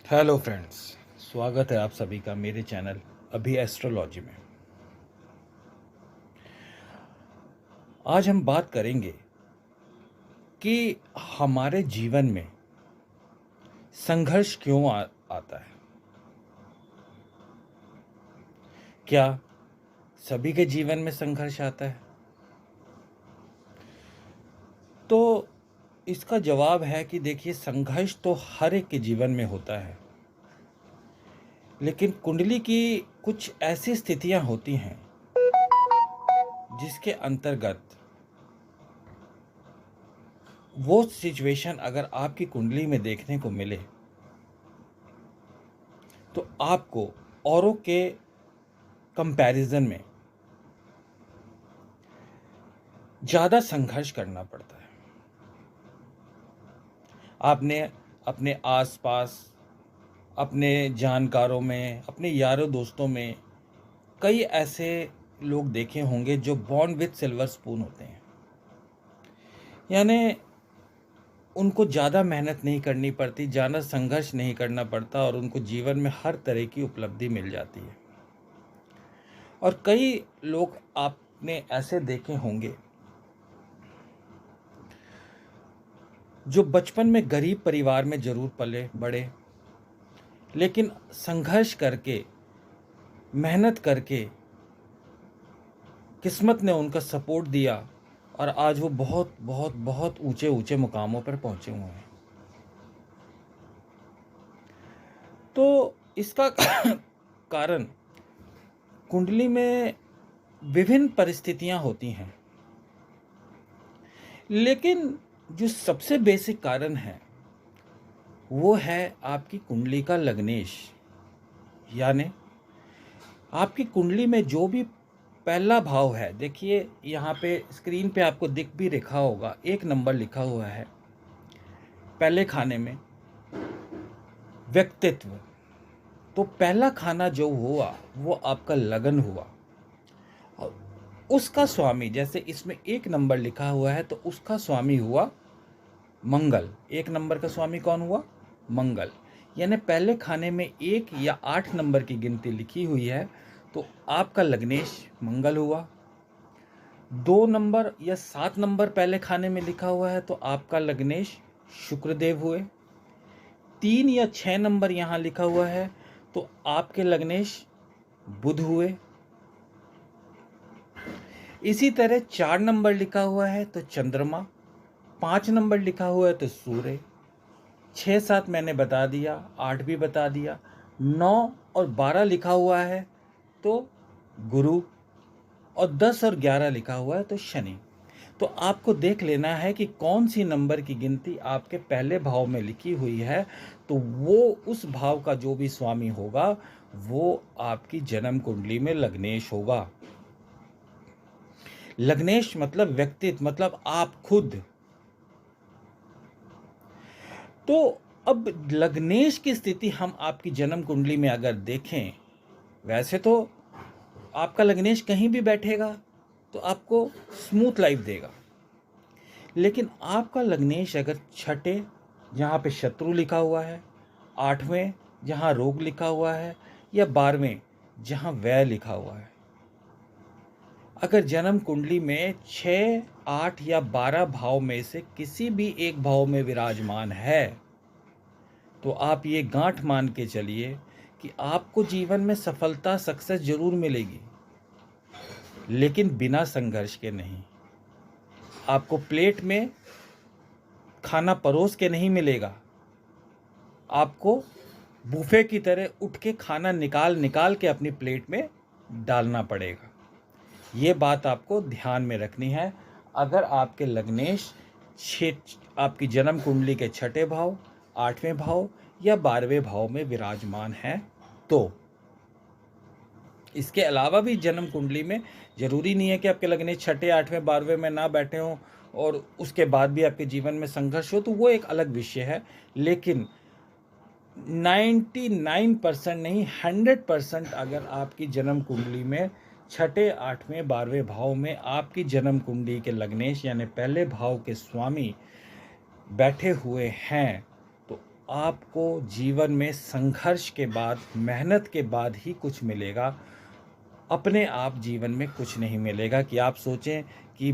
Hello friends, स्वागत है आप सभी का मेरे चैनल अभी एस्ट्रोलॉजी में। आज हम बात करेंगे कि हमारे जीवन में संघर्ष क्यों आता है। क्या सभी के जीवन में संघर्ष आता है? तो इसका जवाब है कि देखिए, संघर्ष तो हर एक के जीवन में होता है, लेकिन कुंडली की कुछ ऐसी स्थितियां होती हैं जिसके अंतर्गत वो सिचुएशन अगर आपकी कुंडली में देखने को मिले तो आपको औरों के कंपैरिजन में ज़्यादा संघर्ष करना पड़ता है। आपने अपने आसपास, अपने जानकारों में, अपने यारों दोस्तों में कई ऐसे लोग देखे होंगे जो बॉर्न विथ सिल्वर स्पून होते हैं, यानी उनको ज़्यादा मेहनत नहीं करनी पड़ती, ज़्यादा संघर्ष नहीं करना पड़ता और उनको जीवन में हर तरह की उपलब्धि मिल जाती है। और कई लोग आपने ऐसे देखे होंगे जो बचपन में गरीब परिवार में जरूर पले बड़े, लेकिन संघर्ष करके, मेहनत करके किस्मत ने उनका सपोर्ट दिया और आज वो बहुत बहुत बहुत ऊंचे ऊंचे मुकामों पर पहुंचे हुए हैं। तो इसका कारण कुंडली में विभिन्न परिस्थितियां होती हैं, लेकिन जो सबसे बेसिक कारण है वो है आपकी कुंडली का लग्नेश। यानी आपकी कुंडली में जो भी पहला भाव है, देखिए यहाँ पे स्क्रीन पे आपको दिख भी रखा होगा, 1 नंबर लिखा हुआ है पहले खाने में, व्यक्तित्व। तो पहला खाना जो हुआ वो आपका लगन हुआ और उसका स्वामी, जैसे इसमें 1 नंबर लिखा हुआ है तो उसका स्वामी हुआ मंगल। 1 नंबर का स्वामी कौन हुआ? मंगल। यानी पहले खाने में 1 या 8 नंबर की गिनती लिखी हुई है तो आपका लग्नेश मंगल हुआ। 2 नंबर या 7 नंबर पहले खाने में लिखा हुआ है तो आपका लग्नेश शुक्रदेव हुए। 3 या 6 नंबर यहाँ लिखा हुआ है तो आपके लग्नेश बुध हुए। इसी तरह 4 नंबर लिखा हुआ है तो चंद्रमा, 5 नंबर लिखा हुआ है तो सूर्य, 6 7 मैंने बता दिया, 8 भी बता दिया, 9 और 12 लिखा हुआ है तो गुरु, और 10 और 11 लिखा हुआ है तो शनि। तो आपको देख लेना है कि कौन सी नंबर की गिनती आपके पहले भाव में लिखी हुई है, तो वो उस भाव का जो भी स्वामी होगा वो आपकी जन्म कुंडली में लग्नेश होगा। लग्नेश मतलब व्यक्तित्व, मतलब आप खुद। तो अब लग्नेश की स्थिति हम आपकी जन्म कुंडली में अगर देखें, वैसे तो आपका लग्नेश कहीं भी बैठेगा तो आपको स्मूथ लाइफ देगा, लेकिन आपका लग्नेश अगर छठे जहाँ पे शत्रु लिखा हुआ है, 8वें जहाँ रोग लिखा हुआ है, या 12वें जहाँ व्यय लिखा हुआ है, अगर जन्म कुंडली में 6, 8 या 12 भाव में से किसी भी एक भाव में विराजमान है तो आप ये गांठ मान के चलिए कि आपको जीवन में सफलता, सक्सेस जरूर मिलेगी, लेकिन बिना संघर्ष के नहीं। आपको प्लेट में खाना परोस के नहीं मिलेगा, आपको बुफे की तरह उठ के खाना निकाल निकाल के अपनी प्लेट में डालना पड़ेगा। ये बात आपको ध्यान में रखनी है। अगर आपके लग्नेश आपकी जन्म कुंडली के छठे भाव, 8वें भाव या 12वें भाव में विराजमान है तो। इसके अलावा भी जन्म कुंडली में जरूरी नहीं है कि आपके लगने छठे, 8वें, 12वें में ना बैठे हों और उसके बाद भी आपके जीवन में संघर्ष हो, तो वो एक अलग विषय है। लेकिन 99% नहीं, 100% अगर आपकी जन्म कुंडली में छठे, 8वें, 12वें भाव में आपकी जन्म कुंडली के लग्नेश यानी पहले भाव के स्वामी बैठे हुए हैं तो आपको जीवन में संघर्ष के बाद, मेहनत के बाद ही कुछ मिलेगा। अपने आप जीवन में कुछ नहीं मिलेगा कि आप सोचें कि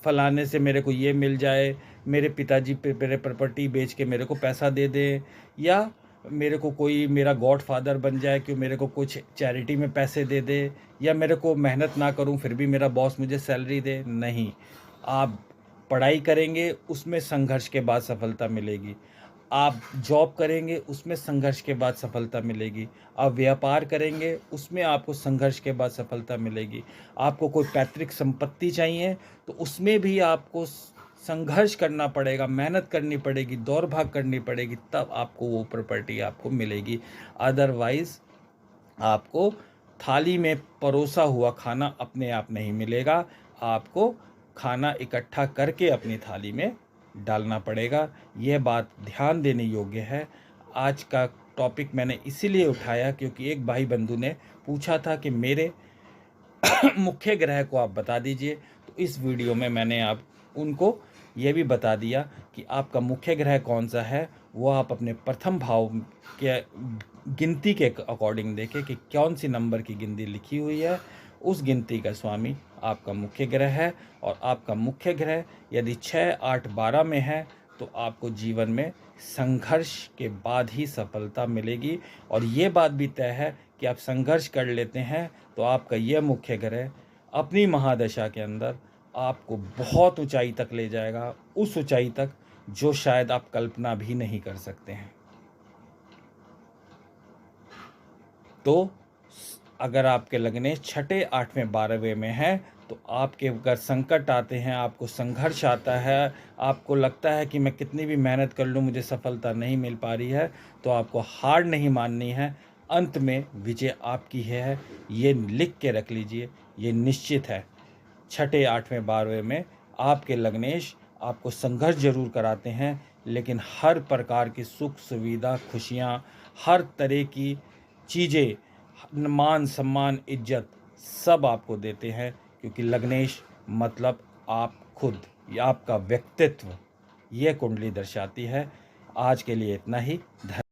फलाने से मेरे को ये मिल जाए, मेरे पिताजी मेरे प्रॉपर्टी बेच के मेरे को पैसा दे दें, या मेरे को कोई मेरा गॉडफादर बन जाए कि मेरे को कुछ चैरिटी में पैसे दे दे, या मेरे को मेहनत ना करूं फिर भी मेरा बॉस मुझे सैलरी दे। नहीं, आप पढ़ाई करेंगे उसमें संघर्ष के बाद सफलता मिलेगी। आप जॉब करेंगे उसमें संघर्ष के बाद सफलता मिलेगी। आप व्यापार करेंगे उसमें आपको संघर्ष के बाद सफलता मिलेगी। आपको कोई पैतृक संपत्ति चाहिए तो उसमें भी आपको संघर्ष करना पड़ेगा, मेहनत करनी पड़ेगी, दौड़ भाग करनी पड़ेगी, तब आपको वो प्रॉपर्टी आपको मिलेगी। अदरवाइज़ आपको थाली में परोसा हुआ खाना अपने आप नहीं मिलेगा। आपको खाना इकट्ठा करके अपनी थाली में डालना पड़ेगा। यह बात ध्यान देने योग्य है। आज का टॉपिक मैंने इसीलिए उठाया क्योंकि एक भाई बंधु ने पूछा था कि मेरे मुख्य ग्रह को आप बता दीजिए। तो इस वीडियो में मैंने आप उनको ये भी बता दिया कि आपका मुख्य ग्रह कौन सा है। वो आप अपने प्रथम भाव के गिनती के अकॉर्डिंग देखें कि कौन सी नंबर की गिनती लिखी हुई है, उस गिनती का स्वामी आपका मुख्य ग्रह है। और आपका मुख्य ग्रह यदि 6, 8, 12 में है तो आपको जीवन में संघर्ष के बाद ही सफलता मिलेगी। और ये बात भी तय है कि आप संघर्ष कर लेते हैं तो आपका यह मुख्य ग्रह अपनी महादशा के अंदर आपको बहुत ऊंचाई तक ले जाएगा, उस ऊंचाई तक जो शायद आप कल्पना भी नहीं कर सकते हैं। तो अगर आपके लग्नेश 6, 8वें, 12वें में है तो आपके अगर संकट आते हैं, आपको संघर्ष आता है, आपको लगता है कि मैं कितनी भी मेहनत कर लूँ मुझे सफलता नहीं मिल पा रही है, तो आपको हार नहीं माननी है। अंत में विजय आपकी है, ये लिख के रख लीजिए, ये निश्चित है। 6, 8वें, 12वें में आपके लग्नेश आपको संघर्ष जरूर कराते हैं, लेकिन हर प्रकार की सुख सुविधा, खुशियाँ, हर तरह की चीज़ें, मान सम्मान, इज्जत सब आपको देते हैं। क्योंकि लग्नेश मतलब आप खुद, या आपका व्यक्तित्व, ये कुंडली दर्शाती है। आज के लिए इतना ही।